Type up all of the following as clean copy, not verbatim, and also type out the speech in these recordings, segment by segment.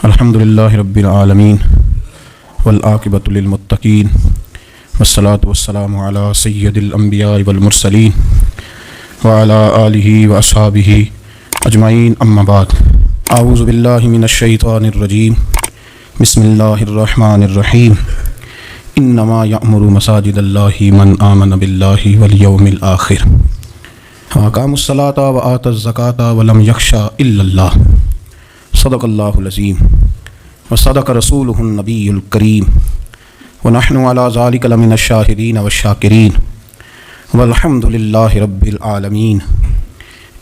الحمدللہ رب العالمین والعاقبۃ للمتقین والصلاة والسلام علی سید الانبیاء والمرسلین وعلی آلہ واصحابہ اجمعین اما بعد اعوذ باللہ من الشیطان الرجیم بسم اللہ الرحمن الرحیم انما یأمر مساجد اللہ من آمن باللہ والیوم الآخر وأقام الصلاة وآتى الزکاة ولم یخش الا اللہ صدق اللہ العظیم وصدق رسولہ النبی الکریم ونحن علی ذلک لمن الشاہدین والشاکرین والحمد للہ رب العالمین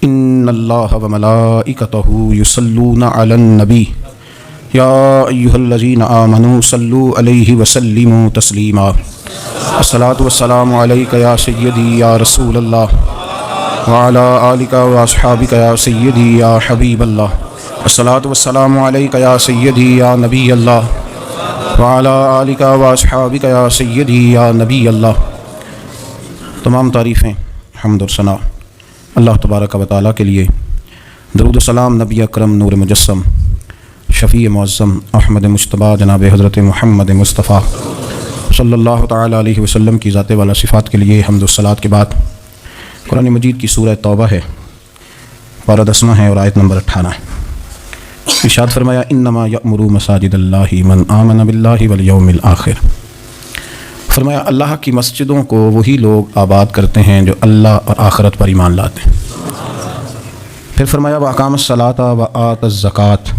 ان اللہ وملائکتہ یصلون علی النبی یا ایہا الذین آمنوا صلوا علیہ وسلموا تسلیما الصلاۃ والسلام علیک یا سیدی یا رسول اللہ وعلی آلک واصحابک یا سیدی یا حبیب اللہ الصلاۃ والسلام علیک یا سیدی یا نبی اللہ وعلی آلک واصحابک یا سیدی یا نبی اللہ۔ تمام تعریفیں حمد و ثنا اللہ تبارک و تعالیٰ کے لیے، درود و سلام نبی اکرم نور مجسم شفیع معظم احمد مجتبیٰ جناب حضرت محمد مصطفیٰ صلی اللہ تعالیٰ علیہ وسلم کی ذات والا صفات کے لیے حمد و صلات کے بعد قرآن مجید کی سورہ توبہ ہے، پارہ 10 ہے اور آیت نمبر 18 ہے۔ ارشاد فرمایا انما یأمر مساجد اللہ من آمن باللہ والیوم الآخر، فرمایا اللہ کی مسجدوں کو وہی لوگ آباد کرتے ہیں جو اللہ اور آخرت پر ایمان لاتے ہیں۔ پھر فرمایا وأقام الصلاۃ وآتی الزکاۃ،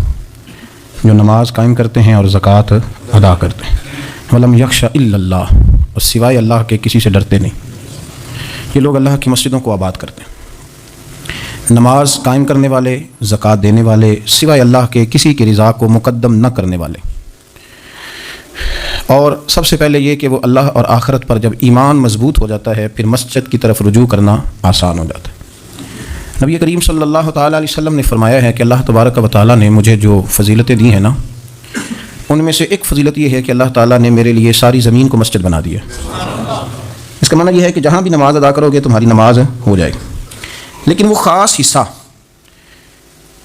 جو نماز قائم کرتے ہیں اور زکوٰۃ ادا کرتے ہیں، ولم یخش الا اللہ، اور سوائے اللہ کے کسی سے ڈرتے نہیں۔ یہ لوگ اللہ کی مسجدوں کو آباد کرتے ہیں، نماز قائم کرنے والے، زکوٰۃ دینے والے، سوائے اللہ کے کسی کی رضا کو مقدم نہ کرنے والے، اور سب سے پہلے یہ کہ وہ اللہ اور آخرت پر جب ایمان مضبوط ہو جاتا ہے پھر مسجد کی طرف رجوع کرنا آسان ہو جاتا ہے۔ نبی کریم صلی اللہ تعالیٰ علیہ وسلم نے فرمایا ہے کہ اللہ تبارک و تعالیٰ نے مجھے جو فضیلتیں دی ہیں نا، ان میں سے ایک فضیلت یہ ہے کہ اللہ تعالیٰ نے میرے لیے ساری زمین کو مسجد بنا دی ہے۔ اس کا معنی یہ ہے کہ جہاں بھی نماز ادا کرو گے تمہاری نماز ہو جائے گی، لیکن وہ خاص حصہ،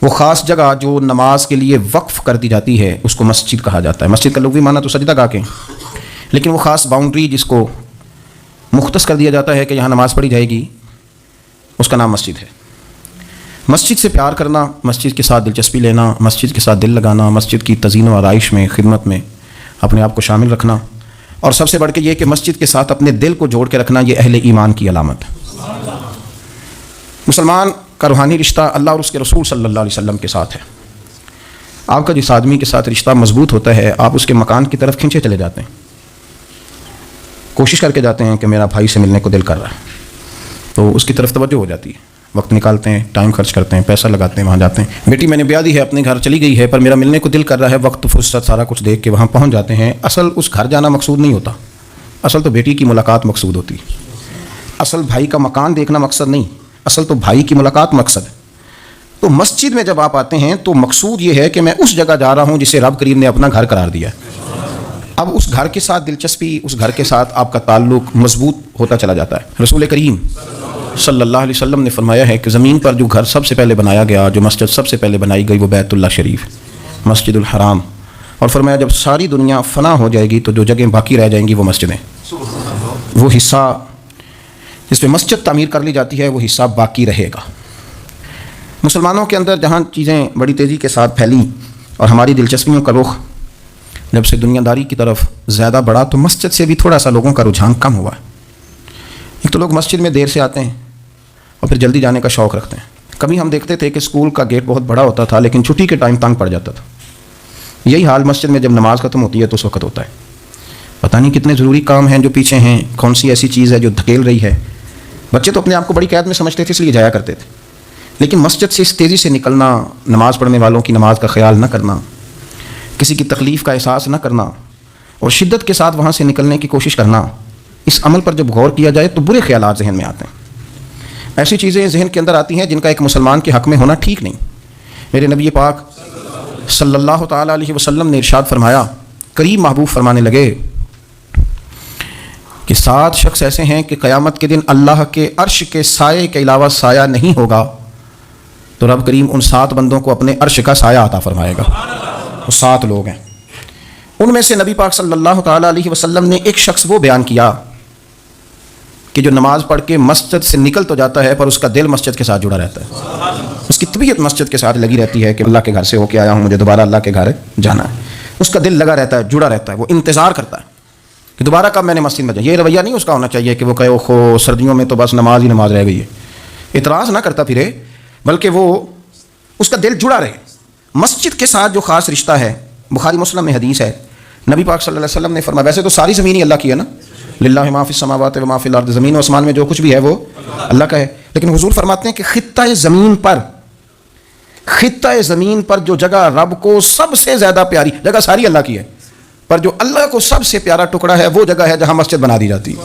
وہ خاص جگہ جو نماز کے لیے وقف کر دی جاتی ہے اس کو مسجد کہا جاتا ہے۔ مسجد کا لغوی معنی تو سجدہ گاہ کے، لیکن وہ خاص باؤنڈری جس کو مختص کر دیا جاتا ہے کہ یہاں نماز پڑھی جائے گی، اس کا نام مسجد ہے۔ مسجد سے پیار کرنا، مسجد کے ساتھ دلچسپی لینا، مسجد کے ساتھ دل لگانا، مسجد کی تزئین و آرائش میں، خدمت میں اپنے آپ کو شامل رکھنا، اور سب سے بڑھ کے یہ کہ مسجد کے ساتھ اپنے دل کو جوڑ کے رکھنا، یہ اہل ایمان کی علامت ہے۔ مسلمان کا روحانی رشتہ اللہ اور اس کے رسول صلی اللہ علیہ وسلم کے ساتھ ہے۔ آپ کا جس آدمی کے ساتھ رشتہ مضبوط ہوتا ہے آپ اس کے مکان کی طرف کھنچے چلے جاتے ہیں، کوشش کر کے جاتے ہیں کہ میرا بھائی سے ملنے کو دل کر رہا ہے، تو اس کی طرف توجہ ہو جاتی ہے، وقت نکالتے ہیں، ٹائم خرچ کرتے ہیں، پیسہ لگاتے ہیں، وہاں جاتے ہیں۔ بیٹی میں نے بیاہ دی ہے، اپنے گھر چلی گئی ہے، پر میرا ملنے کو دل کر رہا ہے، وقت فرصت سارا کچھ دیکھ کے وہاں پہنچ جاتے ہیں۔ اصل اس گھر جانا مقصود نہیں ہوتا، اصل تو بیٹی کی ملاقات مقصود ہوتی ہے، اصل بھائی کا مکان دیکھنا مقصد نہیں، اصل تو بھائی کی ملاقات مقصد ہے۔ تو مسجد میں جب آپ آتے ہیں تو مقصود یہ ہے کہ میں اس جگہ جا رہا ہوں جسے رب کریم نے اپنا گھر قرار دیا ہے۔ اب اس گھر کے ساتھ دلچسپی، اس گھر کے ساتھ آپ کا تعلق مضبوط ہوتا چلا جاتا ہے۔ رسول کریم صلی اللہ علیہ وسلم نے فرمایا ہے کہ زمین پر جو گھر سب سے پہلے بنایا گیا، جو مسجد سب سے پہلے بنائی گئی، وہ بیت اللہ شریف، مسجد الحرام، اور فرمایا جب ساری دنیا فنا ہو جائے گی تو جو جگہیں باقی رہ جائیں گی وہ مسجدیں، وہ حصہ جس میں مسجد تعمیر کر لی جاتی ہے وہ حصہ باقی رہے گا۔ مسلمانوں کے اندر جہاں چیزیں بڑی تیزی کے ساتھ پھیلیں اور ہماری دلچسپیوں کا رخ جب سے دنیا داری کی طرف زیادہ بڑھا تو مسجد سے بھی تھوڑا سا لوگوں کا رجحان کم ہوا ہے۔ ایک تو لوگ مسجد میں دیر سے آتے ہیں اور پھر جلدی جانے کا شوق رکھتے ہیں۔ کبھی ہم دیکھتے تھے کہ اسکول کا گیٹ بہت بڑا ہوتا تھا لیکن چھٹی کے ٹائم تنگ پڑ جاتا تھا۔ یہی حال مسجد میں جب نماز ختم ہوتی ہے تو اس وقت ہوتا ہے۔ پتہ نہیں کتنے ضروری کام ہیں جو پیچھے ہیں، کون سی ایسی چیز ہے جو دھکیل رہی ہے۔ بچے تو اپنے آپ کو بڑی قید میں سمجھتے تھے اس لیے جایا کرتے تھے، لیکن مسجد سے اس تیزی سے نکلنا، نماز پڑھنے والوں کی نماز کا خیال نہ کرنا، کسی کی تکلیف کا احساس نہ کرنا اور شدت کے ساتھ وہاں سے نکلنے کی کوشش کرنا، اس عمل پر جب غور کیا جائے تو برے خیالات ذہن میں آتے ہیں۔ ایسی چیزیں ذہن کے اندر آتی ہیں جن کا ایک مسلمان کے حق میں ہونا ٹھیک نہیں۔ میرے نبی پاک صلی اللہ تعالیٰ علیہ وسلم نے ارشاد فرمایا، قریب محبوب فرمانے لگے کہ 7 شخص ایسے ہیں کہ قیامت کے دن اللہ کے عرش کے سائے کے علاوہ سایہ نہیں ہوگا، تو رب کریم ان 7 بندوں کو اپنے عرش کا سایہ عطا فرمائے گا۔ وہ 7 لوگ ہیں. ان میں سے نبی پاک صلی اللہ تعالیٰ علیہ وسلم نے ایک شخص وہ بیان کیا کہ جو نماز پڑھ کے مسجد سے نکل تو جاتا ہے پر اس کا دل مسجد کے ساتھ جڑا رہتا ہے. اس کی طبیعت مسجد کے ساتھ لگی رہتی ہے کہ اللہ کے گھر سے ہو کے آیا ہوں, مجھے دوبارہ اللہ کے گھر جانا ہے. اس کا دل لگا رہتا ہے, جڑا رہتا ہے, وہ انتظار کرتا ہے کہ دوبارہ کب میں نے مسجد میں جائیں. یہ رویہ نہیں اس کا ہونا چاہیے کہ وہ کہے اوہو سردیوں میں تو بس نماز ہی نماز رہ گئی ہے, اعتراض نہ کرتا پھرے, بلکہ وہ اس کا دل جڑا رہے. مسجد کے ساتھ جو خاص رشتہ ہے, بخاری مسلم میں حدیث ہے, نبی پاک صلی اللہ علیہ وسلم نے فرمایا, ویسے تو ساری زمین ہی اللہ کی ہے نا, للہ ما فی السماوات و ما فی الارض, زمین و آسمان میں جو کچھ بھی ہے وہ اللہ کا ہے, لیکن حضور فرماتے ہیں کہ خطہ زمین پر جو جگہ رب کو سب سے زیادہ پیاری, جگہ ساری اللہ کی ہے, پر جو اللہ کو سب سے پیارا ٹکڑا ہے وہ جگہ ہے جہاں مسجد بنا دی جاتی ہے.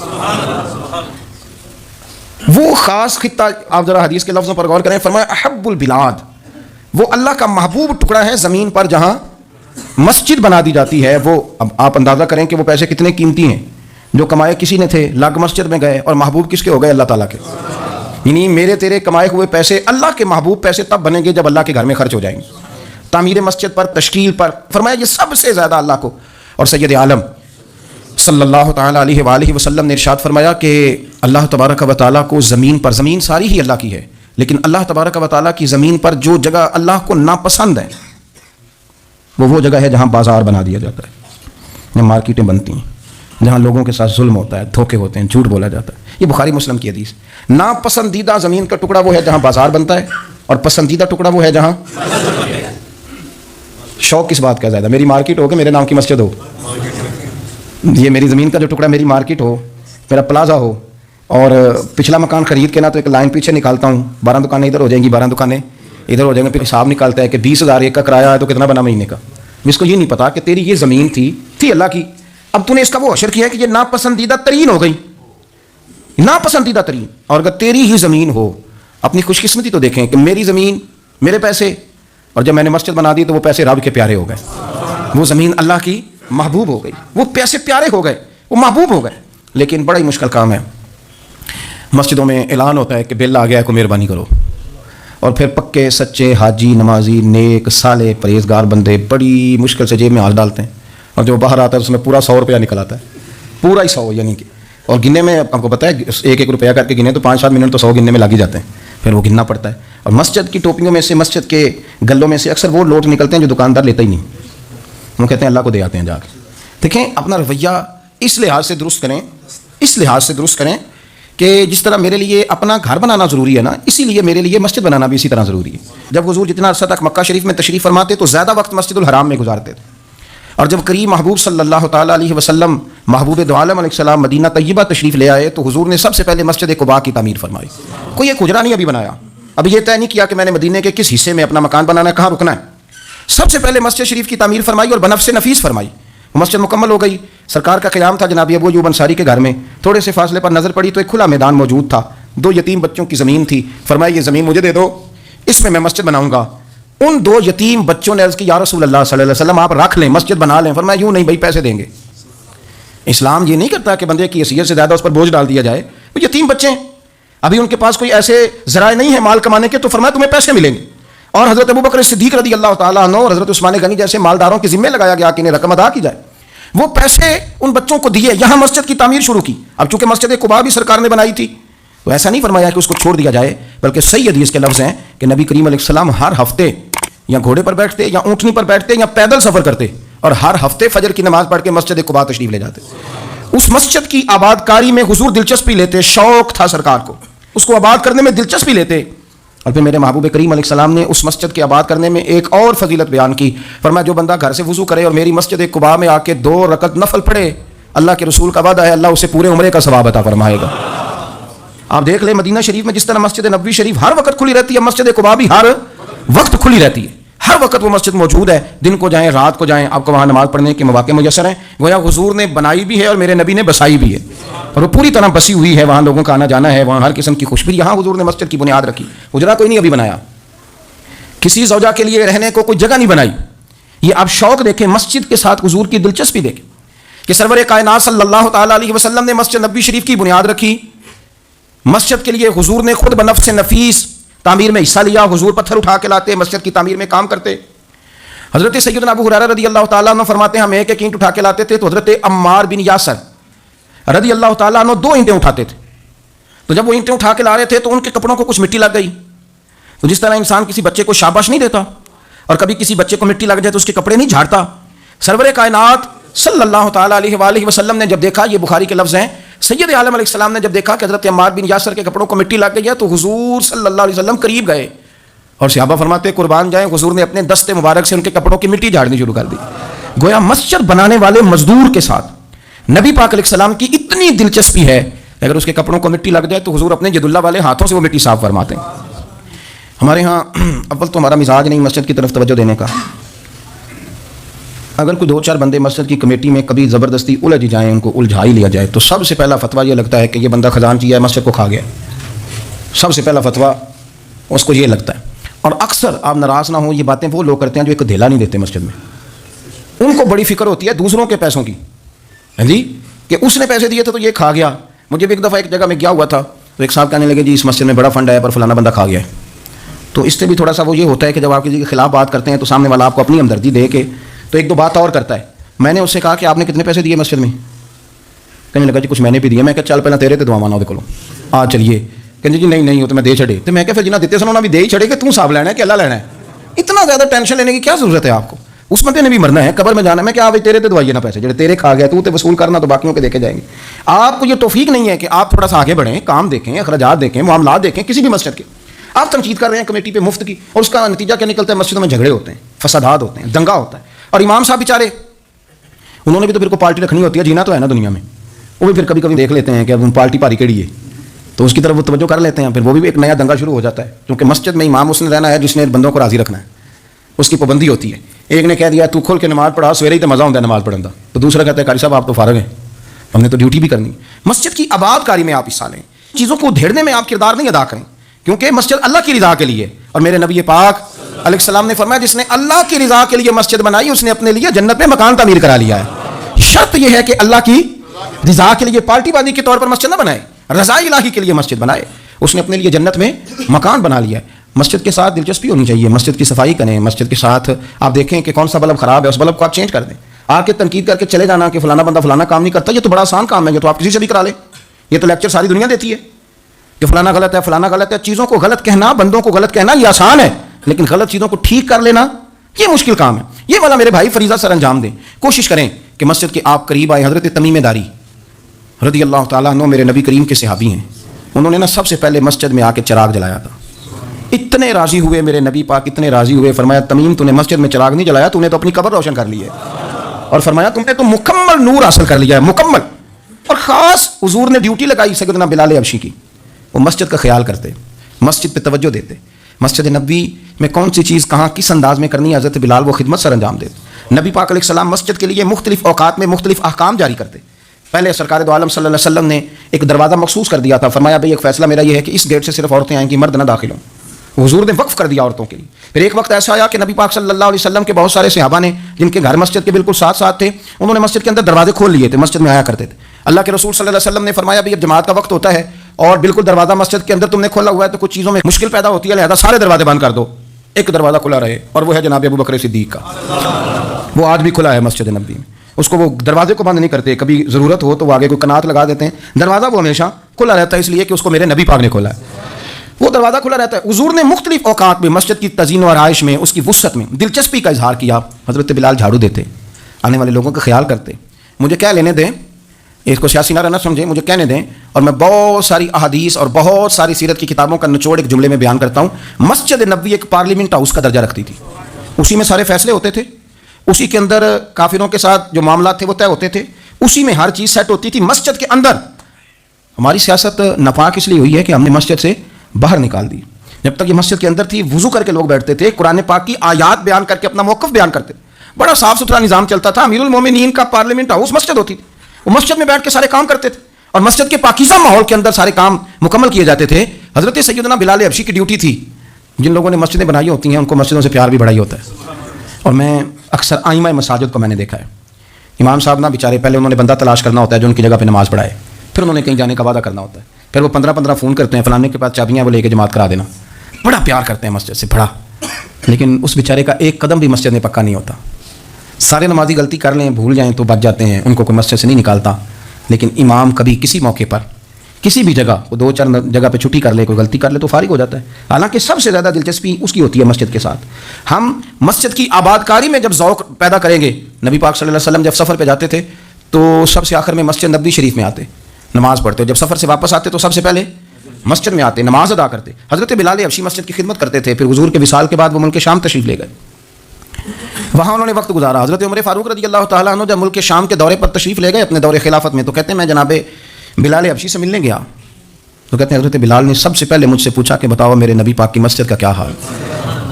وہ خاص خطہ, آپ ذرا حدیث کے لفظوں پر غور کریں, فرمایا احب البلاد, وہ اللہ کا محبوب ٹکڑا ہے زمین پر جہاں مسجد بنا دی جاتی ہے. وہ اب آپ اندازہ کریں کہ وہ پیسے کتنے قیمتی ہیں, جو کمائے کسی نے تھے, لگ مسجد میں گئے, اور محبوب کس کے ہو گئے, اللہ تعالیٰ کے. یعنی میرے تیرے کمائے ہوئے پیسے اللہ کے محبوب پیسے تب بنیں گے جب اللہ کے گھر میں خرچ ہو جائیں گے. تعمیر مسجد پر, تشکیل پر, فرمایا یہ سب سے زیادہ اللہ کو. اور سید عالم صلی اللہ تعالیٰ علیہ وآلہ وسلم نے ارشاد فرمایا کہ اللہ تبارک و تعالیٰ کو زمین پر, زمین ساری ہی اللہ کی ہے, لیکن اللہ تبارک و تعالیٰ کی زمین پر جو جگہ اللہ کو ناپسند ہے وہ جگہ ہے جہاں بازار بنا دیا جاتا ہے, جہاں مارکیٹیں بنتی ہیں, جہاں لوگوں کے ساتھ ظلم ہوتا ہے, دھوکے ہوتے ہیں, جھوٹ بولا جاتا ہے. یہ بخاری مسلم کی حدیث. ناپسندیدہ زمین کا ٹکڑا وہ ہے جہاں بازار بنتا ہے, اور پسندیدہ ٹکڑا وہ ہے جہاں شوق کس بات کا زیادہ, میری مارکیٹ ہو کہ میرے نام کی مسجد ہو, یہ میری زمین کا جو ٹکڑا میری مارکیٹ ہو, میرا پلازا ہو, اور پچھلا مکان خرید کے نا تو ایک لائن پیچھے نکالتا ہوں, 12 دکانیں ادھر ہو جائیں گی, 12 دکانیں ادھر ہو جائیں گے, پھر حساب نکالتا ہے کہ 20,000 ایک کا کرایہ ہے تو کتنا بنا مہینے کا. جس کو یہ نہیں پتا کہ تیری یہ زمین تھی اللہ کی, اب تو نے اس کا وہ حشر کیا ہے کہ یہ ناپسندیدہ ترین ہو گئی, ناپسندیدہ ترین. اور اگر تیری ہی زمین ہو, اپنی خوش قسمتی تو دیکھیں کہ میری زمین, میرے پیسے, اور جب میں نے مسجد بنا دی تو وہ پیسے رب کے پیارے ہو گئے, وہ زمین اللہ کی محبوب ہو گئی, وہ پیسے پیارے ہو گئے, وہ محبوب ہو گئے. لیکن بڑا ہی مشکل کام ہے. مسجدوں میں اعلان ہوتا ہے کہ بل آ گیا ہے, کو مہربانی کرو, اور پھر پکے سچے حاجی, نمازی, نیک, صالح, پرہیزگار بندے بڑی مشکل سے جیب میں ہاتھ ڈالتے ہیں, اور جو باہر آتا ہے اس میں پورا 100 روپیہ نکل آتا ہے, پورا ہی 100, یعنی کہ, اور گننے میں آپ کو پتہ ہے 1-1 روپیہ کر کے گنے تو 5-7 منٹ تو 100 گننے میں لگ ہی جاتے ہیں, پھر وہ گننا پڑتا ہے. اور مسجد کی ٹوپیوں میں سے, مسجد کے گلوں میں سے اکثر وہ لوٹ نکلتے ہیں جو دکاندار لیتا ہی نہیں, وہ کہتے ہیں اللہ کو دے آتے ہیں جا کے. دیکھیں اپنا رویہ اس لحاظ سے درست کریں کہ جس طرح میرے لیے اپنا گھر بنانا ضروری ہے نا, اسی لیے میرے لیے مسجد بنانا بھی اسی طرح ضروری ہے. جب حضور جتنا عرصہ تک مکہ شریف میں تشریف فرماتے تو زیادہ وقت مسجد الحرام میں گزارتے تھے, اور جب قریب محبوب صلی اللہ تعالیٰ علیہ وسلم, محبوب دو عالم علیہ السلام مدینہ طیبہ تشریف لے آئے تو حضور نے سب سے پہلے مسجد قباء کی تعمیر فرمائی. کوئی ایک حجرہ نہیں ابھی بنایا, ابھی یہ طے نہیں کیا کہ میں نے مدینے کے کس حصے میں اپنا مکان بنانا ہے, کہاں رکنا ہے. سب سے پہلے مسجد شریف کی تعمیر فرمائی اور بنفس نفیس فرمائی. مسجد مکمل ہو گئی. سرکار کا قیام تھا جناب ابو ایوب انصاری کے گھر میں, تھوڑے سے فاصلے پر نظر پڑی تو ایک کھلا میدان موجود تھا, 2 یتیم بچوں کی زمین تھی. فرمایا یہ زمین مجھے دے دو, اس میں مسجد بناؤں گا. ان 2 یتیم بچوں نے عرض کی یا رسول اللہ صلی اللہ علیہ وسلم آپ رکھ لیں, مسجد بنا لیں. فرمایا یوں نہیں بھائی, پیسے دیں گے. اسلام یہ نہیں کرتا کہ بندے کی حیثیت سے زیادہ اس پر بوجھ ڈال دیا جائے. وہ یتیم بچے ہیں, ابھی ان کے پاس کوئی ایسے ذرائع نہیں ہے مال کمانے کے, تو فرمایا تمہیں پیسے ملیں گے. اور حضرت ابوبکر صدیق رضی اللہ تعالیٰ عنہ اور حضرت عثمان غنی جیسے مالداروں کے ذمہ لگایا گیا کہ انہیں رقم ادا کی جائے. وہ پیسے ان بچوں کو دیے, یہاں مسجد کی تعمیر شروع کی. اب چونکہ مسجد قباء بھی سرکار نے بنائی تھی تو ایسا نہیں فرمایا کہ اس کو چھوڑ دیا جائے, بلکہ صحیح حدیث کے لفظ ہیں کہ نبی کریم علیہ السلام ہر ہفتے یا گھوڑے پر بیٹھتے یا اونٹنی پر بیٹھتے یا پیدل سفر کرتے, اور ہر ہفتے فجر کی نماز پڑھ کے مسجد قباء تشریف لے جاتے. اس مسجد کی آباد کاری میں حضور دلچسپی لیتے, شوق تھا سرکار کو, اس کو آباد کرنے میں دلچسپی لیتے. اور پھر میرے محبوب کریم علیہ السلام نے اس مسجد کے آباد کرنے میں ایک اور فضیلت بیان کی. فرمایا جو بندہ گھر سے وضو کرے اور میری مسجد قباء میں آ کے 2 رکعت نفل پڑھے, اللہ کے رسول کا وعدہ ہے اللہ اسے پورے عمرے کا ثواب عطا فرمائے گا. آپ دیکھ لیں مدینہ شریف میں جس طرح مسجد نبوی شریف ہر وقت کھلی رہتی ہے, مسجد قباء بھی ہر وقت کھلی رہتی ہے, ہر وقت وہ مسجد موجود ہے. دن کو جائیں رات کو جائیں, آپ کو وہاں نماز پڑھنے کے مواقع میسر ہیں. گویا حضور نے بنائی بھی ہے اور میرے نبی نے بسائی بھی ہے, اور وہ پوری طرح بسی ہوئی ہے. وہاں لوگوں کا آنا جانا ہے, وہاں ہر قسم کی خوشبو. یہاں حضور نے مسجد کی بنیاد رکھی, حجرہ کوئی نہیں ابھی بنایا, کسی زوجہ کے لیے رہنے کو کوئی جگہ نہیں بنائی. یہ آپ شوق دیکھیں, مسجد کے ساتھ حضور کی دلچسپی دیکھیں کہ سرور کائنات صلی اللہ تعالیٰ علیہ وسلم نے مسجد نبوی شریف کی بنیاد رکھی. مسجد کے لیے حضور نے خود بنفس نفیس تعمیر میں حصہ لیا. حضور پتھر اٹھا کے لاتے, مسجد کی تعمیر میں کام کرتے. حضرت سیدنا ابو ہریرہ رضی اللہ تعالیٰ عنہ فرماتے ہیں ہم ایک ایک اینٹ اٹھا کے لاتے تھے تو حضرت عمار بن یاسر رضی اللہ تعالیٰ عنہ 2 اینٹیں اٹھاتے تھے. تو جب وہ اینٹیں اٹھا کے لا رہے تھے تو ان کے کپڑوں کو کچھ مٹی لگ گئی. تو جس طرح انسان کسی بچے کو شاباش نہیں دیتا اور کبھی کسی بچے کو مٹی لگ جائے تو اس کے کپڑے نہیں جھاڑتا, سرور کائنات صلی اللہ تعالیٰ علیہ وآلہ وسلم نے جب دیکھا, یہ بخاری کے لفظ ہیں, سید عالم علیہ السلام نے جب دیکھا کہ حضرت عمار بن یاسر کے کپڑوں کو مٹی لگ گئی ہے تو حضور صلی اللہ علیہ وسلم قریب گئے اور صحابہ فرماتے قربان جائیں, حضور نے اپنے دستے مبارک سے ان کے کپڑوں کی مٹی جھاڑنی شروع کر دی. گویا مسجد بنانے والے مزدور کے ساتھ نبی پاک علیہ السلام کی اتنی دلچسپی ہے اگر اس کے کپڑوں کو مٹی لگ جائے تو حضور اپنے ید اللہ والے ہاتھوں سے وہ مٹی صاف فرماتے ہیں. ہمارے ہاں اول تو ہمارا مزاج نہیں مسجد کی طرف توجہ دینے کا. اگر کوئی 2-4 بندے مسجد کی کمیٹی میں کبھی زبردستی الجھ جائیں, ان کو الجھا ہی لیا جائے, تو سب سے پہلا فتویٰ یہ لگتا ہے کہ یہ بندہ خزانچی ہے, مسجد کو کھا گیا. سب سے پہلا فتویٰ اس کو یہ لگتا ہے. اور اکثر آپ ناراض نہ ہوں, یہ باتیں وہ لوگ کرتے ہیں جو ایک دھیلا نہیں دیتے مسجد میں. ان کو بڑی فکر ہوتی ہے دوسروں کے پیسوں کی, جی کہ اس نے پیسے دیے تھے تو یہ کھا گیا. مجھے بھی ایک دفعہ ایک جگہ میں گیا ہوا تھا تو ایک صاحب کہنے لگے جی اس مسجد میں بڑا فنڈ ہے پر فلانا بندہ کھا گیا ہے. تو اس سے بھی تھوڑا سا وہ یہ ہوتا ہے کہ جب آپ کسی کے خلاف بات کرتے ہیں تو سامنے والا آپ کو اپنی ہمدردی دے کے تو 1-2 بات اور کرتا ہے. میں نے اس سے کہا کہ آپ نے کتنے پیسے دیے مسجد میں؟ کہنے لگا جی کچھ میں نے بھی دیے. میں کہا چل پہلے تیرے تے دعا مانا وہ کولو چلیے. کہنے جی نہیں وہ تو میں دے چھڑے. تو میں کہا پھر جنہیں دیتے سنو بھی دے ہی چھڑے کہ تم صاحب لینا ہے کہ اللہ لینا ہے. اتنا زیادہ ٹینشن لینے کی کیا ضرورت ہے آپ کو؟ اس بندے نے بھی مرنا ہے, قبر میں جانا ہے. میں کیا تیرے تے دعائیے نا پیسے جڑے تیرے کھا گیا تو تے وصول کرنا تو باقیوں کے دیکھے جائیں گے. آپ کو یہ توفیق نہیں ہے کہ آپ تھوڑا سا آگے بڑھیں, کام دیکھیں, اخراجات دیکھیں, معاملات دیکھیں کسی بھی مسجد کے. آپ تنقید کر رہے ہیں کمیٹی پہ مفت کی اور اس کا نتیجہ کیا نکلتا ہے؟ مسجدوں میں جھگڑے ہوتے ہیں, فسادات ہوتے ہیں, دنگا ہوتا ہے. اور امام صاحب بیچارے انہوں نے بھی تو پھر کو پارٹی رکھنی ہوتی ہے, جینا تو ہے نا دنیا میں. وہ بھی پھر کبھی کبھی دیکھ لیتے ہیں کہ اب پارٹی پاری کیڑی ہے تو اس کی طرف وہ توجہ کر لیتے ہیں. پھر وہ بھی ایک نیا دنگا شروع ہو جاتا ہے کیونکہ مسجد میں امام اس نے رہنا ہے جس نے بندوں کو راضی رکھنا ہے, اس کی پابندی ہوتی ہے. ایک نے کہہ دیا تو کھول کے نماز پڑھا, سویرے ہی تو مزہ ہوتا ہے نماز پڑھنے کا, تو دوسرا کہتا ہے قاری صاحب آپ تو فارغ ہیں, ہم نے تو ڈیوٹی بھی کرنی. مسجد کی آباد کاری میں آپ حصہ لیں, چیزوں کو ادھیڑنے میں آپ کردار نہیں ادا کریں کیونکہ مسجد اللہ کی رضا کے لیے. اور میرے نبی پاک علیہ السلام نے فرمایا جس نے اللہ کی رضا کے لیے مسجد بنائی اس نے اپنے لیے جنت میں مکان تعمیر کرا لیا ہے. شرط یہ ہے کہ اللہ کی رضا کے لیے پارٹی بازی کے طور پر مسجد نہ بنائے, رضا الہی کے لیے مسجد بنائے. اس نے اپنے لیے جنت میں مکان بنا لیا ہے. مسجد کے ساتھ دلچسپی ہونی چاہیے, مسجد کی صفائی کریں, مسجد کے ساتھ آپ دیکھیں کہ کون سا بلب خراب ہے اس بلب کو آپ چینج کر دیں. آ کے تنقید کر کے چلے جانا کہ فلانا بندہ فلانا کام نہیں کرتا, یہ تو بڑا آسان کام ہے, یہ تو آپ کسی سے بھی کرا لیں. یہ تو لیکچر ساری دنیا دیتی ہے کہ فلانا غلط ہے فلانا غلط ہے. چیزوں کو غلط کہنا, بندوں کو غلط کہنا یہ آسان ہے, لیکن غلط چیزوں کو ٹھیک کر لینا یہ مشکل کام ہے. یہ والا میرے بھائی فریضہ سر انجام دیں. کوشش کریں کہ مسجد کے آپ قریب آئے. حضرت تمیم داری رضی اللہ تعالیٰ عنہ میرے نبی کریم کے صحابی ہیں. انہوں نے نا سب سے پہلے مسجد میں آ کے چراغ جلایا تھا. اتنے راضی ہوئے میرے نبی پاک, اتنے راضی ہوئے, فرمایا تمیم تو نے مسجد میں چراغ نہیں جلایا, تو نے تو اپنی قبر روشن کر لی ہے. اور فرمایا تم نے تو مکمل نور حاصل کر لیا ہے, مکمل. اور خاص حضور نے ڈیوٹی لگائی سیدنا بلال حبشی کی, وہ مسجد کا خیال کرتے, مسجد پہ توجہ دیتے. مسجد نبوی میں کون سی چیز کہاں کس انداز میں کرنی ہے حضرت بلال وہ خدمت سر انجام دیتے. نبی پاک علیہ السلام مسجد کے لیے مختلف اوقات میں مختلف احکام جاری کرتے. پہلے سرکار دو عالم صلی اللہ علیہ وسلم نے ایک دروازہ مخصوص کر دیا تھا. فرمایا بھائی ایک فیصلہ میرا یہ ہے کہ اس گیٹ سے صرف عورتیں آئیں گی, مرد نہ داخل ہوں. حضور نے وقف کر دیا عورتوں کے لیے. پھر ایک وقت ایسا آیا کہ نبی پاک صلی اللہ علیہ وسلم کے بہت سارے صحابہ نے جن کے گھر مسجد کے بالکل ساتھ ساتھ تھے, انہوں نے مسجد کے اندر دروازے کھول لیے تھے, مسجد میں آیا کرتے تھے. اللہ کے رسول صلی اللہ علیہ وسلم نے فرمایا بھی اب جماعت کا وقت ہوتا ہے اور بالکل دروازہ مسجد کے اندر تم نے کھولا ہوا ہے تو کچھ چیزوں میں مشکل پیدا ہوتی ہے, لہذا سارے دروازے بند کر دو, ایک دروازہ کھلا رہے, اور وہ ہے جناب ابو بکر صدیق کا. وہ آج بھی کھلا ہے مسجد نبوی میں. اس کو وہ دروازے کو بند نہیں کرتے, کبھی ضرورت ہو تو وہ آگے کوئی کنات لگا دیتے ہیں. دروازہ وہ ہمیشہ کھلا رہتا ہے اس لیے کہ اس کو میرے نبی پاک نے کھولا ہے. وہ دروازہ کھلا رہتا ہے. حضور نے مختلف اوقات میں مسجد کی تزئین و آرائش میں, اس کی وسعت میں دلچسپی کا اظہار کیا. حضرت بلال جھاڑو دیتے, آنے والے لوگوں کا خیال کرتے. مجھے کیا لینے دیں, اس کو سیاسی نعرہ نہ سمجھیں, مجھے کہنے دیں اور میں بہت ساری احادیث اور بہت ساری سیرت کی کتابوں کا نچوڑ ایک جملے میں بیان کرتا ہوں. مسجد نبوی ایک پارلیمنٹ ہاؤس کا درجہ رکھتی تھی. اسی میں سارے فیصلے ہوتے تھے, اسی کے اندر کافروں کے ساتھ جو معاملات تھے وہ طے ہوتے تھے, اسی میں ہر چیز سیٹ ہوتی تھی. مسجد کے اندر ہماری سیاست ناپاک اس لیے ہوئی ہے کہ ہم نے مسجد سے باہر نکال دی. جب تک یہ مسجد کے اندر تھی وضو کر کے لوگ بیٹھتے تھے, قرآن پاک کی آیات بیان کر کے اپنا موقف بیان کرتے, بڑا صاف ستھرا نظام چلتا تھا. امیر المومنین کا پارلیمنٹ ہاؤس مسجد ہوتی تھی, وہ مسجد میں بیٹھ کے سارے کام کرتے تھے اور مسجد کے پاکیزہ ماحول کے اندر سارے کام مکمل کیے جاتے تھے. حضرت سیدنا بلال حبشی کی ڈیوٹی تھی. جن لوگوں نے مسجدیں بنائی ہوتی ہیں ان کو مسجدوں سے پیار بھی بڑا ہی ہوتا ہے. اور میں اکثر آئمہ مساجد کو میں نے دیکھا ہے, امام صاحب نا بیچارے پہلے انہوں نے بندہ تلاش کرنا ہوتا ہے جو ان کی جگہ پہ نماز پڑھائے, پھر انہوں نے کہیں جانے کا وعدہ کرنا ہوتا ہے, پھر وہ 15 فون کرتے ہیں فلانے کے پاس چابیاں وہ لے کے جماعت کرا دینا. بڑا پیار کرتے ہیں مسجد سے, بڑا لیکن اس بیچارے کا ایک قدم بھی مسجد میں پکا نہیں ہوتا. سارے نمازی غلطی کر لیں, بھول جائیں تو بچ جاتے ہیں, ان کو کوئی مسجد سے نہیں نکالتا. لیکن امام کبھی کسی موقع پر کسی بھی جگہ وہ 2-4 جگہ پہ چھٹی کر لے, کوئی غلطی کر لے تو فارغ ہو جاتا ہے. حالانکہ سب سے زیادہ دلچسپی اس کی ہوتی ہے مسجد کے ساتھ. ہم مسجد کی آباد کاری میں جب ذوق پیدا کریں گے, نبی پاک صلی اللہ علیہ وسلم جب سفر پہ جاتے تھے تو سب سے آخر میں مسجد نبوی شریف میں آتے, نماز پڑھتے. جب سفر سے واپس آتے تو سب سے پہلے مسجد میں آتے, نماز ادا کرتے. حضرت بلال حبشی مسجد کی خدمت کرتے تھے. پھر حضور کے وصال کے بعد وہ ملک شام تشریف لے گئے, وہاں انہوں نے وقت گزارا. حضرت عمر فاروق رضی اللہ تعالیٰ عنہ جب ملک شام کے دورے پر تشریف لے گئے اپنے دور خلافت میں, تو کہتے ہیں میں جناب بلال حبشی سے ملنے گیا. تو کہتے ہیں حضرت بلال نے سب سے پہلے مجھ سے پوچھا کہ بتاؤ میرے نبی پاک کی مسجد کا کیا حال,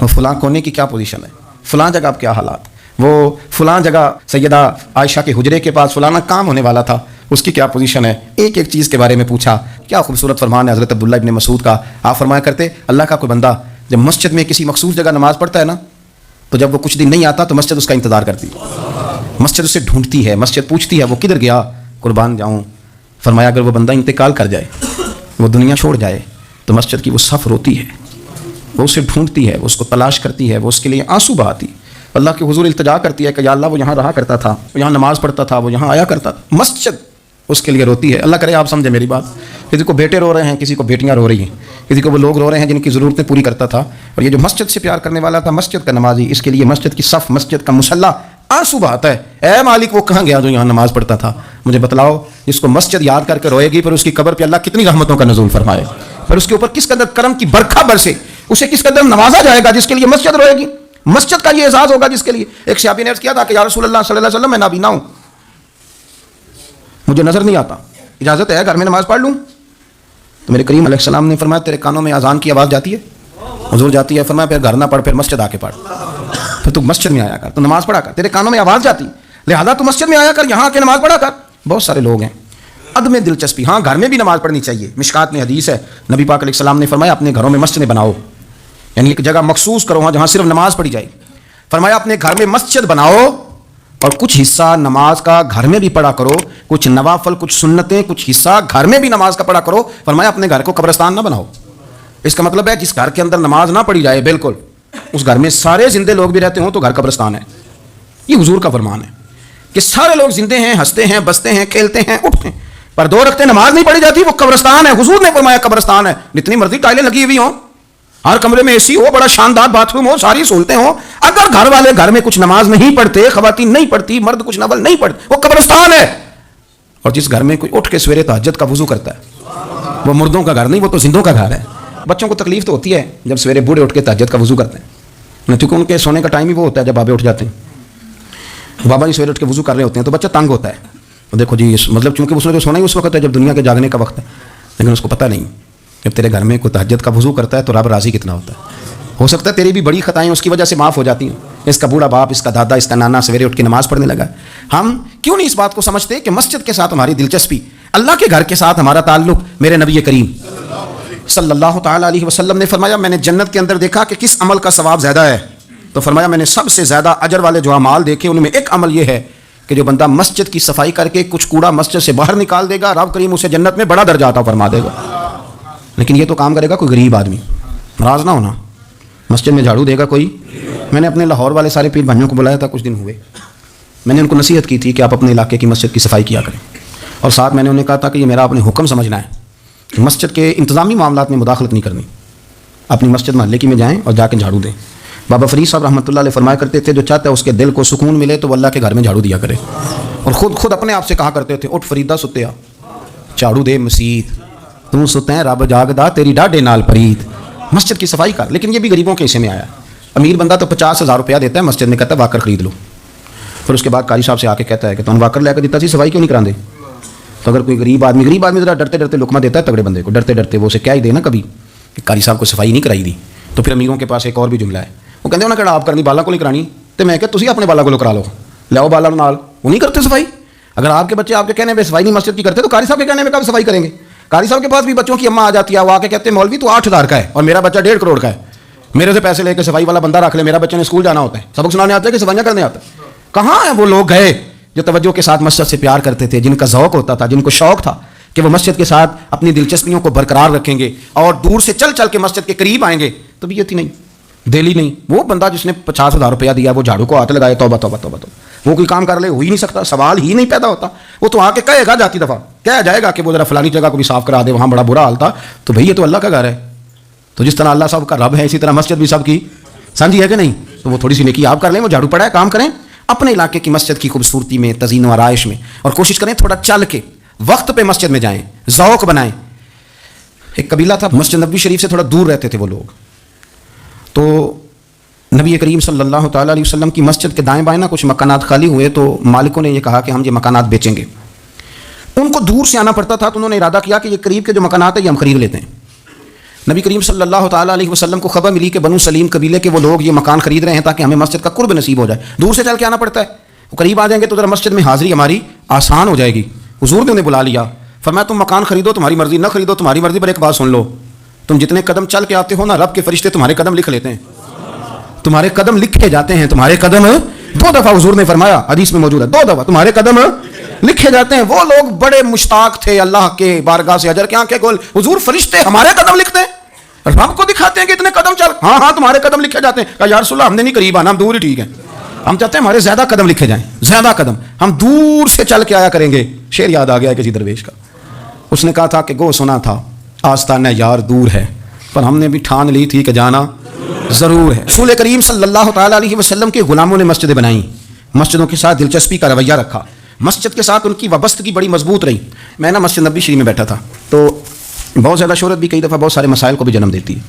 وہ فلاں کونے کی کیا پوزیشن ہے, فلاں جگہ اب کیا حالات, وہ فلاں جگہ سیدہ عائشہ کے حجرے کے پاس فلانا کام ہونے والا تھا اس کی کیا پوزیشن ہے. ایک ایک چیز کے بارے میں پوچھا. کیا خوبصورت فرمان ہے حضرت عبداللہ ابن مسعود کا. آپ فرمایا کرتے اللہ کا کوئی بندہ جب مسجد میں کسی مخصوص جگہ نماز پڑھتا ہے نا, تو جب وہ کچھ دن نہیں آتا تو مسجد اس کا انتظار کرتی, مسجد اسے ڈھونڈتی ہے, مسجد پوچھتی ہے وہ کدھر گیا, قربان جاؤں. فرمایا اگر وہ بندہ انتقال کر جائے, وہ دنیا چھوڑ جائے, تو مسجد کی وہ صف روتی ہے, وہ اسے ڈھونڈتی ہے, وہ اس کو تلاش کرتی ہے, وہ اس کے لیے آنسو بہاتی, اللہ کے حضور التجا کرتی ہے کہ یا اللہ وہ یہاں رہا کرتا تھا, وہ یہاں نماز پڑھتا تھا, وہ یہاں آیا کرتا تھا. مسجد اس کے لیے روتی ہے. اللہ کرے آپ سمجھے میری بات. کسی کو بیٹے رو رہے ہیں, کسی کو بیٹیاں رو رہی ہیں, کسی کو وہ لوگ رو رہے ہیں جن کی ضرورتیں پوری کرتا تھا. اور یہ جو مسجد سے پیار کرنے والا تھا, مسجد کا نمازی, اس کے لیے مسجد کی صف, مسجد کا مصلی آنسو بہاتا ہے. اے مالک وہ کہاں گیا جو یہاں نماز پڑھتا تھا, مجھے بتلاؤ. جس کو مسجد یاد کر کے روئے گی پھر اس کی قبر پہ اللہ کتنی رحمتوں کا نزول فرمائے, پھر اس کے اوپر کس قدر کرم کی برکھا برسے, اسے کس قدر نوازا جائے گا جس کے لیے مسجد روئے گی. مسجد کا یہ اعزاز ہوگا جس کے لیے. ایک صحابی نے عرض کیا تھا کہ یا رسول اللہ صلی اللہ علیہ وسلم میں نابینا ہوں, مجھے نظر نہیں آتا, اجازت ہے گھر میں نماز پڑھ لوں؟ تو میرے کریم علیہ السلام نے فرمایا تیرے کانوں میں اذان کی آواز جاتی ہے؟ حضور جاتی ہے. فرمایا پھر گھر نہ پڑھ, پھر مسجد آ کے پڑھ, پھر تو مسجد میں آیا کر, تو نماز پڑھا کر, تیرے کانوں میں آواز جاتی, لہذا تو مسجد میں آیا کر, یہاں آ کے نماز پڑھا کر. بہت سارے لوگ ہیں عدم دلچسپی. ہاں گھر میں بھی نماز پڑھنی چاہیے. مشکات میں حدیث ہے, نبی پاک علیہ السلام نے فرمایا اپنے گھروں میں مسجد بناؤ, یعنی ایک جگہ مخصوص کرو جہاں صرف نماز پڑھی جائے. فرمایا اپنے گھر میں مسجد بناؤ اور کچھ حصہ نماز کا گھر میں بھی پڑھا کرو, کچھ نوافل, کچھ سنتیں, کچھ حصہ گھر میں بھی نماز کا پڑھا کرو. فرمایا اپنے گھر کو قبرستان نہ بناؤ. اس کا مطلب ہے جس گھر کے اندر نماز نہ پڑھی جائے بالکل, اس گھر میں سارے زندے لوگ بھی رہتے ہوں تو گھر قبرستان ہے. یہ حضور کا فرمان ہے کہ سارے لوگ زندے ہیں, ہنستے ہیں, بستے ہیں, کھیلتے ہیں, اٹھتے ہیں, پر 2 رکعتیں نماز نہیں پڑھی جاتی, وہ قبرستان ہے. حضور نے فرمایا قبرستان ہے. جتنی مرضی ٹائلیں لگی ہوئی ہوں, ہر کمرے میں اے سی ہو, بڑا شاندار باتھ روم ہو, ساری سہولتیں ہوں, اگر گھر والے گھر میں کچھ نماز نہیں پڑھتے, خواتین نہیں پڑھتی, مرد کچھ نفل نہیں پڑھتے, وہ قبرستان ہے. اور جس گھر میں کوئی اٹھ کے سویرے تہجد کا وضو کرتا ہے, وہ مردوں کا گھر نہیں, وہ تو زندوں کا گھر ہے. بچوں کو تکلیف تو ہوتی ہے جب سویرے بوڑھے اٹھ کے تہجد کا وضو کرتے ہیں, کیونکہ ان کے سونے کا ٹائم ہی وہ ہوتا ہے جب بابے اٹھ جاتے ہیں. بابا جی سویرے اٹھ کے وضو کر رہے ہوتے ہیں تو بچہ تنگ ہوتا ہے. دیکھو جی مطلب چونکہ اس نے جو سونا ہی اس وقت ہے جب دنیا کے جاگنے کا وقت ہے, لیکن اس کو پتہ نہیں جب تیرے گھر میں کوئی تہجد کا وضو کرتا ہے تو رب راضی کتنا ہوتا ہے. ہو سکتا ہے تیری بھی بڑی خطائیں اس کی وجہ سے معاف ہو جاتی ہیں. اس کا بوڑھا باپ, اس کا دادا, اس کا نانا سویرے اٹھ کے نماز پڑھنے لگا. ہم کیوں نہیں اس بات کو سمجھتے کہ مسجد کے ساتھ ہماری دلچسپی, اللہ کے گھر کے ساتھ ہمارا تعلق. میرے نبی کریم صلی اللہ تعالیٰ علیہ وسلم نے فرمایا میں نے جنت کے اندر دیکھا کہ کس عمل کا ثواب زیادہ ہے, تو فرمایا میں نے سب سے زیادہ اجر والے جو اعمال دیکھے ان میں ایک عمل یہ ہے کہ جو بندہ مسجد کی صفائی کر کے کچھ کوڑا مسجد سے باہر نکال دے گا, رب کریم اسے جنت میں بڑا درجہ عطا فرما دے گا. لیکن یہ تو کام کرے گا کوئی غریب آدمی, ناراض نہ ہونا. مسجد میں جھاڑو دے گا کوئی. میں نے اپنے لاہور والے سارے پیر بھائیوں کو بلایا تھا, کچھ دن ہوئے, میں نے ان کو نصیحت کی تھی کہ آپ اپنے علاقے کی مسجد کی صفائی کیا کریں, اور ساتھ میں نے انہیں کہا تھا کہ یہ میرا اپنے حکم سمجھنا ہے, مسجد کے انتظامی معاملات میں مداخلت نہیں کرنی. اپنی مسجد محلے کی میں جائیں اور جا کے جھاڑو دیں. بابا فرید صاحب رحمۃ اللہ علیہ فرمایا کرتے تھے جو چاہتا ہے اس کے دل کو سکون ملے تو وہ اللہ کے گھر میں جھاڑو دیا کرے. اور خود اپنے آپ سے کہا کرتے تھے اٹھ فریدا ستیا, جھاڑو دے مسجد, تم ستیں رب جاگدا تیری ڈاڈے نال پرید. مسجد کی صفائی کر. لیکن یہ بھی غریبوں کے حصے میں آیا. امیر بندہ تو 50,000 روپیہ دیتا ہے مسجد میں, کہتا ہے واکر خرید لو. پھر اس کے بعد قاری صاحب سے آ کے کہتا ہے کہ تم واکر لے کے دیتا سی, صفائی کیوں نہیں کراندے؟ تو اگر کوئی غریب آدمی ذرا ڈرتے لقمہ دیتا ہے تگڑے بندے کو, ڈرتے وہ اسے کیا ہی دے نا کبھی کہ قاری صاحب کو صفائی نہیں کرائی دی. تو پھر امیروں کے پاس ایک اور بھی جملہ ہے, وہ کہتے ہیں انہیں کہا آپ کرنی بالا کو نہیں کرانی, تو میں کہ تسی اپنے بالا کو کرا لو, لاؤ بالا نال. وہ نہیں کرتے صفائی. اگر آپ کے بچے آپ کے کہنے پہ صفائی نہیں مسجد کی کرتے تو قاری صاحب کے کہنے میں کب صفائی کریں گے؟ قاری صاحب کے پاس بھی بچوں کی اماں آ جاتی ہے, وہ آ کے کہتے ہیں مولوی تو 8,000 کا ہے اور میرا بچہ 1.5 کروڑ کا ہے, میرے سے پیسے لے کے صفائی والا بندہ رکھ لے, میرا بچے نے اسکول جانا ہوتا ہے, سبق سنانے آتا ہے کہ صفائیاں کرنے آتا ہے. کہاں ہیں وہ لوگ گئے جو توجہ کے ساتھ مسجد سے پیار کرتے تھے, جن کا ذوق ہوتا تھا, جن کو شوق تھا کہ وہ مسجد کے ساتھ اپنی دلچسپیوں کو برقرار رکھیں گے اور دور سے چل کے مسجد کے قریب آئیں گے؟ طبیعت ہی نہیں. دل ہی نہیں. وہ بندہ جس نے 50,000 روپیہ دیا وہ جھاڑو کو ہاتھ لگائے توبہ توبہ توبہ توبہ, وہ کوئی کام کر لے, ہو ہی نہیں سکتا, سوال ہی نہیں پیدا ہوتا. وہ تو آ کے کہے گا جاتی دفعہ, کہا جائے گا کہ وہ ذرا فلانی جگہ کو بھی صاف کرا دے, وہاں بڑا برا حال تھا. تو بھئی یہ تو اللہ کا گھر ہے, تو جس طرح اللہ سب کا رب ہے اسی طرح مسجد بھی سب کی سمجھی ہے کہ نہیں. تو وہ تھوڑی سی نیکی آپ کر لیں, وہ جھاڑو پڑا ہے کام کریں اپنے علاقے کی مسجد کی خوبصورتی میں, تزئین و آرائش میں, اور کوشش کریں تھوڑا چل کے وقت پہ مسجد میں جائیں, ذوق بنائیں. ایک قبیلہ تھا مسجد نبوی شریف سے تھوڑا دور رہتے تھے وہ لوگ, تو نبی کریم صلی اللہ تعالیٰ علیہ وسلم کی مسجد کے دائیں بائیں نا کچھ مکانات خالی ہوئے, تو مالکوں نے یہ کہا کہ ہم یہ مکانات بیچیں گے. ان کو دور سے آنا پڑتا تھا, تو انہوں نے ارادہ کیا کہ یہ قریب کے جو مکانات ہیں یہ ہم خرید لیتے ہیں. نبی کریم صلی اللہ تعالیٰ علیہ وسلم کو خبر ملی کہ بنو سلیم قبیلے کے وہ لوگ یہ مکان خرید رہے ہیں تاکہ ہمیں مسجد کا قرب نصیب ہو جائے. دور سے چل کے آنا پڑتا ہے, وہ قریب آ جائیں گے تو ذرا مسجد میں حاضری ہماری آسان ہو جائے گی. حضور نے انہیں بلا لیا, فرمایا تم مکان خریدو تمہاری مرضی, نہ خریدو تمہاری مرضی, پر ایک بات سن لو, تم جتنے قدم چل کے آتے ہو نا رب کے فرشتے تمہارے قدم لکھ لیتے ہیں, تمہارے قدم لکھے جاتے ہیں. تمہارے قدم 2 دفعہ حضور نے فرمایا, حدیث میں موجود ہے, 2 دفعہ تمہارے قدم لکھے جاتے ہیں. وہ لوگ بڑے مشتاق تھے اللہ کے بارگاہ سے, اجر کے آنکھیں گول, حضور فرشتے ہمارے قدم لکھتے ہیں, رب کو دکھاتے ہیں کہ اتنے قدم چل, ہاں ہاں تمہارے قدم لکھے جاتے ہیں. کہا یا رسول اللہ ہم نے نہیں قریب آنا, ہم دور ہی ٹھیک ہیں, ہم چاہتے ہیں ہمارے زیادہ قدم لکھے جائیں, زیادہ قدم, ہم دور سے چل کے آیا کریں گے. شعر یاد آ گیا ہے کسی درویش کا, اس نے کہا تھا کہ گو سنا تھا آستانہ یار دور ہے, پر ہم نے بھی ٹھان لی تھی کہ جانا ضرور ہے. رسول کریم صلی اللہ تعالیٰ علیہ وسلم کے غلاموں نے مسجدیں بنائیں, مسجدوں کے ساتھ دلچسپی کا رویہ رکھا, مسجد کے ساتھ ان کی وابستگی بڑی مضبوط رہی. میں نا مسجد نبوی شریف میں بیٹھا تھا, تو بہت زیادہ شہرت بھی کئی دفعہ بہت سارے مسائل کو بھی جنم دیتی ہے.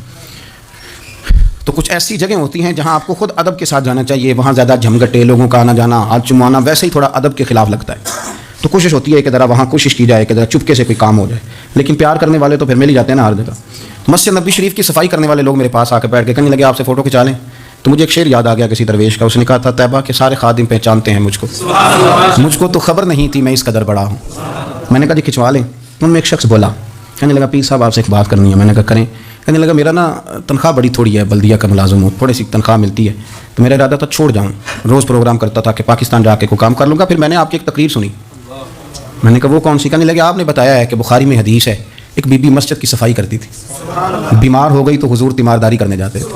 تو کچھ ایسی جگہیں ہوتی ہیں جہاں آپ کو خود ادب کے ساتھ جانا چاہیے, وہاں زیادہ جھمگٹے, لوگوں کا آنا جانا, ہاتھ چمانا ویسے ہی تھوڑا ادب کے خلاف لگتا ہے. تو کوشش ہوتی ہے کہ ذرا وہاں کوشش کی جائے کہ ذرا چپکے سے کوئی کام ہو جائے, لیکن پیار کرنے والے تو پھر مل ہی جاتے ہیں نا ہر جگہ. مسجد نبوی شریف کی صفائی کرنے والے لوگ میرے پاس آ کے بیٹھ کے کہنے لگے آپ سے فوٹو کھنچا لیں. تو مجھے ایک شعر یاد آ گیا کسی درویش کا, اس نے کہا تھا طیبہ کے سارے خادم پہچانتے ہیں مجھ کو تو خبر نہیں تھی میں اس قدر بڑا ہوں. میں نے کہا جی کھنچوا لیں. ان میں ایک شخص بولا, کہنے لگا پیر صاحب آپ سے ایک بات کرنی ہے. میں نے کہا کریں. کہنے لگا میرا نا تنخواہ بڑی تھوڑی ہے, بلدیہ کا ملازم ہوں, تھوڑی سی تنخواہ ملتی ہے, تو میرا ارادہ تھا چھوڑ جاؤں. روز پروگرام کرتا تھا کہ پاکستان جا کے کوئی کام کر لوں گا. پھر میں نے آپ کی ایک تقریر سنی, میں نے کہا وہ کون سی؟ کہنے لگے آپ نے بتایا ہے کہ بخاری میں حدیث ہے ایک بی بی مسجد کی صفائی کرتی تھی, بیمار ہو گئی تو حضور تیمارداری کرنے جاتے تھے,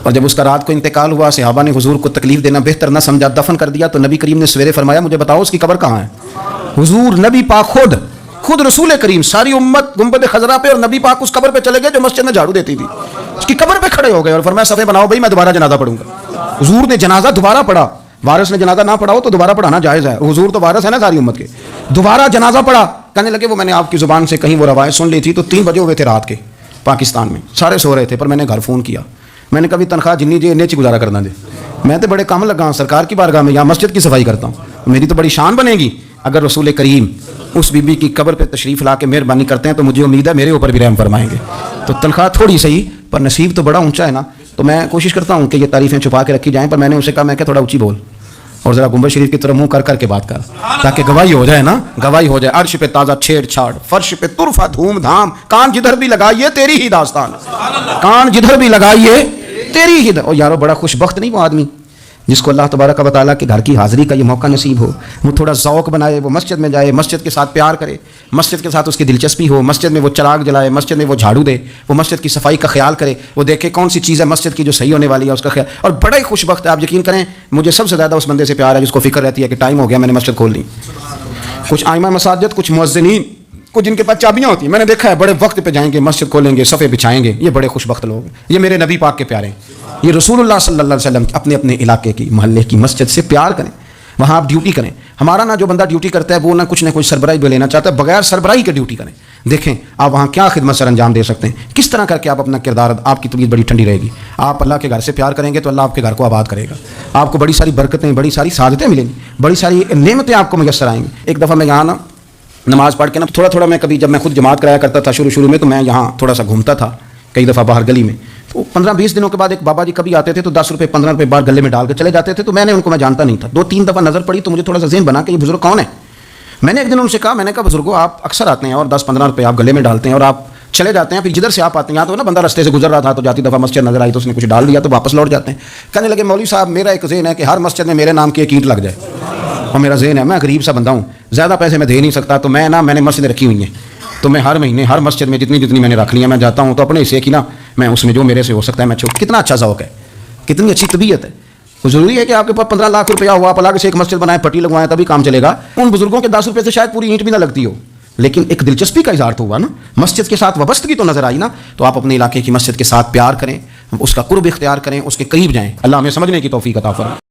اور جب اس کا رات کو انتقال ہوا صحابہ نے حضور کو تکلیف دینا بہتر نہ سمجھا, دفن کر دیا. تو نبی کریم نے سویرے فرمایا مجھے بتاؤ اس کی قبر کہاں ہے. حضور نبی پاک خود رسول کریم ساری امت گنبد خضرا پہ, اور نبی پاک اس قبر پہ چلے گئے جو مسجد میں جھاڑو دیتی تھی, اس کی قبر پہ کھڑے ہو گئے اور فرمایا صفے بناؤ بھائی میں دوبارہ جنازہ پڑھوں گا. حضور نے جنازہ دوبارہ پڑھا, وارث نے جنازہ نہ پڑھا ہو تو دوبارہ پڑھانا جائز ہے, حضور تو وارث ہے نا ساری امت کے. دوبارہ جنازہ پڑھا. کہنے لگے وہ میں نے آپ کی زبان سے کہیں وہ روایت سن لی تھی, تو 3 بجے ہوئے تھے رات کے پاکستان میں, سارے سو رہے تھے, پر میں نے گھر فون کیا, میں نے کبھی تنخواہ جنی جی نیچی گزارا کرنا دے, میں تو بڑے کام لگا ہوں سرکار کی بارگاہ میں, یہاں مسجد کی صفائی کرتا ہوں, میری تو بڑی شان بنے گی اگر رسول کریم اس بی بی کی قبر پہ تشریف لا کے مہربانی کرتے ہیں, تو مجھے امید ہے میرے اوپر بھی رحم فرمائیں گے. تو تنخواہ تھوڑی صحیح پر نصیب تو بڑا اونچا ہے نا. تو میں کوشش کرتا ہوں کہ یہ تعریفیں چھپا کے رکھی جائیں, پر میں نے اسے کہا میں کہ تھوڑا اونچی بول اور ذرا گنبد شریف کی طرف منہ کر کے بات کر, تاکہ گواہی ہو جائے نا, گواہی ہو جائے. عرش پہ تازہ چھیڑ چھاڑ, فرش پہ طرفہ دھوم دھام, کان جدھر بھی لگائیے تیری ہی داستان, کان جدھر بھی لگائیے تیری ہی. اور یارو بڑا خوش بخت نہیں وہ آدمی جس کو اللہ تبارک و تعالیٰ کے گھر کی حاضری کا یہ موقع نصیب ہو, وہ تھوڑا ذوق بنائے, وہ مسجد میں جائے, مسجد کے ساتھ پیار کرے, مسجد کے ساتھ اس کی دلچسپی ہو, مسجد میں وہ چراغ جلائے, مسجد میں وہ جھاڑو دے, وہ مسجد کی صفائی کا خیال کرے, وہ دیکھے کون سی چیز ہے مسجد کی جو صحیح ہونے والی ہے اس کا خیال. اور بڑا ہی خوش بخت ہے, آپ یقین کریں مجھے سب سے زیادہ اس بندے سے پیار ہے جس کو فکر رہتی ہے کہ ٹائم ہو گیا میں نے مسجد کھول لی. کچھ ائمہ مساجد, کچھ مؤذنین, کچھ جن کے پاس چابیاں ہوتی ہیں, میں نے دیکھا ہے بڑے وقت پہ جائیں گے, مسجد کھولیں گے, صفے بچھائیں گے, یہ بڑے خوش بخت لوگ ہیں. یہ میرے نبی پاک کے پیارے ہیں, یہ رسول اللہ صلی اللہ علیہ وسلم اپنے علاقے کی محلے کی مسجد سے پیار کریں, وہاں آپ ڈیوٹی کریں. ہمارا نا جو بندہ ڈیوٹی کرتا ہے وہ نہ کچھ سربراہی بھی لینا چاہتا ہے, بغیر سربراہی کے ڈیوٹی کریں. دیکھیں آپ وہاں کیا خدمت سر انجام دے سکتے ہیں, کس طرح کر کے آپ اپنا کردار, آپ کی طبیعت بڑی ٹھنڈی رہے گی. آپ اللہ کے گھر سے پیار کریں گے تو اللہ آپ کے گھر کو آباد کرے گا, آپ کو بڑی ساری برکتیں, بڑی ساری سعادتیں ملیں گی, بڑی ساری نعمتیں آپ کو میسر آئیں گی. ایک دفعہ میں یہاں نا نماز پڑھ کے نا تھوڑا میں کبھی جب میں خود جماعت کرایا کرتا تھا شروع میں, تو میں یہاں تھوڑا سا گھومتا تھا کئی دفعہ باہر گلی میں. تو 15-20 دنوں کے بعد ایک بابا جی کبھی آتے تھے تو 10 روپے 15 روپے باہر گلے میں ڈال کے چلے جاتے تھے. تو میں نے ان کو میں جانتا نہیں تھا, 2-3 دفعہ نظر پڑی تو مجھے تھوڑا سا ذہن بنا کہ یہ بزرگ کون ہے. میں نے ایک دن ان سے کہا, میں نے کہا بزرگوں آپ اکثر آتے ہیں اور 10-15 روپے آپ گلے میں ڈالتے ہیں اور آپ چلے جاتے ہیں, پھر جدھر سے آپ آتے ہیں, یہاں تو نا بندہ رستے سے گزر رہا تھا تو جاتی دفعہ مسجد نظر آئی تو اس نے کچھ ڈال دیا تو واپس لوٹ جاتے ہیں. کہنے لگے مولوی صاحب میرا ایک ذہن ہے کہ ہر مسجد میں میرے نام کی ایک اینٹ لگ جائے, اور میرا ذہن ہے میں غریب سا بندہ ہوں, زیادہ پیسے میں دے نہیں سکتا, تو میں نے مسجدیں رکھی ہوئی ہیں, تو میں ہر مہینے ہر مسجد میں جتنی میں نے رکھ لی ہیں میں جاتا ہوں, تو اپنے حصے کی نا میں اس میں جو میرے سے ہو سکتا ہے میں کتنا اچھا ذوق ہے. کتنی اچھی طبیعت ہے. وہ ضروری ہے کہ آپ کے پاس 15 لاکھ روپیہ ہوا آپ الگ سے ایک مسجد بنائیں پٹی لگوائیں تبھی کام چلے گا. ان بزرگوں کے 10 روپے سے شاید پوری اینٹ بھی نہ لگتی ہو, لیکن ایک دلچسپی کا اظہار تو ہوا نا, مسجد کے ساتھ وابستگی تو نظر آئی نا. تو آپ اپنے علاقے کی مسجد کے ساتھ پیار کریں, اس کا قرب اختیار کریں, اس کے قریب جائیں. اللہ ہمیں سمجھنے کی توفیق عطا فرمائے.